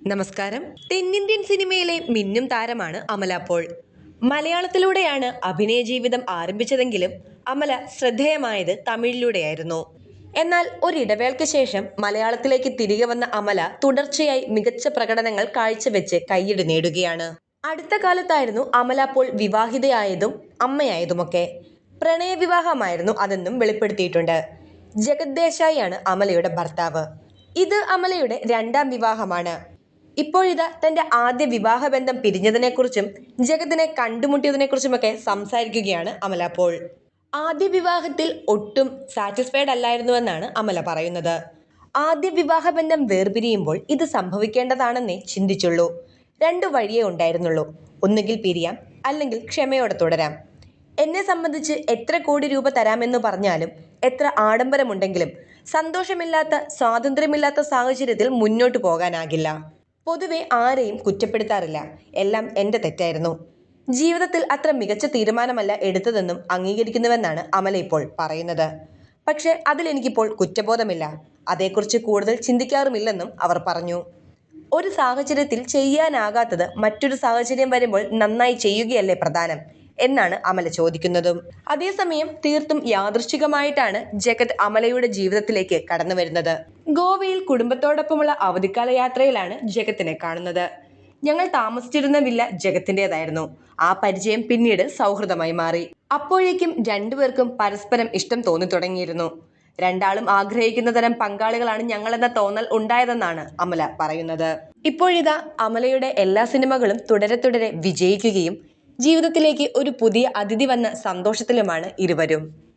നമസ്കാരം. തെന്നിന്ത്യൻ സിനിമയിലെ മിന്നും താരമാണ് അമല പോൾ. മലയാളത്തിലൂടെയാണ് അഭിനയ ജീവിതം ആരംഭിച്ചതെങ്കിലും അമല ശ്രദ്ധേയമായത് തമിഴിലൂടെയായിരുന്നു. എന്നാൽ ഒരിടവേളയ്ക്ക് ശേഷം മലയാളത്തിലേക്ക് തിരികെ വന്ന അമല തുടർച്ചയായി മികച്ച പ്രകടനങ്ങൾ കാഴ്ചവെച്ച് കയ്യടി നേടുകയാണ്. അടുത്ത കാലത്തായിരുന്നു അമല പോൾ വിവാഹിതയായതും അമ്മയായതുമൊക്കെ. പ്രണയവിവാഹമായിരുന്നു അതെന്നും വെളിപ്പെടുത്തിയിട്ടുണ്ട്. ജഗത് ദേശായിയാണ് അമലയുടെ ഭർത്താവ്. ഇത് അമലയുടെ രണ്ടാം വിവാഹമാണ്. ഇപ്പോഴിതാ തന്റെ ആദ്യ വിവാഹബന്ധം പിരിഞ്ഞതിനെക്കുറിച്ചും ജഗത്തിനെ കണ്ടുമുട്ടിയതിനെക്കുറിച്ചുമൊക്കെ സംസാരിക്കുകയാണ് അമല പോൾ. ആദ്യ വിവാഹത്തിൽ ഒട്ടും സാറ്റിസ്ഫൈഡ് അല്ലായിരുന്നുവെന്നാണ് അമല പറയുന്നത്. ആദ്യ വിവാഹബന്ധം വേർപിരിയുമ്പോൾ ഇത് സംഭവിക്കേണ്ടതാണെന്നേ ചിന്തിച്ചുള്ളൂ. രണ്ടു വഴിയേ ഉണ്ടായിരുന്നുള്ളൂ. ഒന്നുകിൽ പിരിയാം, അല്ലെങ്കിൽ ക്ഷമയോടെ തുടരാം. എന്നെ സംബന്ധിച്ച് എത്ര കോടി രൂപ തരാമെന്ന് പറഞ്ഞാലും എത്ര ആഡംബരമുണ്ടെങ്കിലും സന്തോഷമില്ലാത്ത, സ്വാതന്ത്ര്യമില്ലാത്ത സാഹചര്യത്തിൽ മുന്നോട്ടു പോകാനാകില്ല. പൊതുവെ ആരെയും കുറ്റപ്പെടുത്താറില്ല. എല്ലാം എൻ്റെ തെറ്റായിരുന്നു. ജീവിതത്തിൽ അത്ര മികച്ച തീരുമാനമല്ല എടുത്തതെന്നും അംഗീകരിക്കുന്നുവെന്നാണ് അമല ഇപ്പോൾ പറയുന്നത്. പക്ഷേ അതിലെനിക്കിപ്പോൾ കുറ്റബോധമില്ല. അതേക്കുറിച്ച് കൂടുതൽ ചിന്തിക്കാറുമില്ലെന്നും അവർ പറഞ്ഞു. ഒരു സാഹചര്യത്തിൽ ചെയ്യാനാകാത്തത് മറ്റൊരു സാഹചര്യം വരുമ്പോൾ നന്നായി ചെയ്യുകയല്ലേ പ്രധാനം എന്നാണ് അമല ചോദിക്കുന്നതും. അതേസമയം തീർത്തും യാദൃശ്ചികമായിട്ടാണ് ജഗത് അമലയുടെ ജീവിതത്തിലേക്ക് കടന്നു വരുന്നത്. ഗോവയിൽ കുടുംബത്തോടൊപ്പമുള്ള അവധിക്കാല യാത്രയിലാണ് ജഗത്തിനെ കാണുന്നത്. ഞങ്ങൾ താമസിച്ചിരുന്ന വില്ല ജഗത്തിൻ്റെതായിരുന്നു. ആ പരിചയം പിന്നീട് സൗഹൃദമായി മാറി. അപ്പോഴേക്കും രണ്ടുപേർക്കും പരസ്പരം ഇഷ്ടം തോന്നി തുടങ്ങിയിരുന്നു. രണ്ടാളും ആഗ്രഹിക്കുന്ന തരം പങ്കാളികളാണ് ഞങ്ങളെന്ന തോന്നൽ ഉണ്ടായതെന്നാണ് അമല പറയുന്നത്. ഇപ്പോഴിതാ അമലയുടെ എല്ലാ സിനിമകളും തുടരെ തുടരെ വിജയിക്കുകയും ജീവിതത്തിലേക്ക് ഒരു പുതിയ അതിഥി വന്ന സന്തോഷത്തിലുമാണ് ഇരുവരും.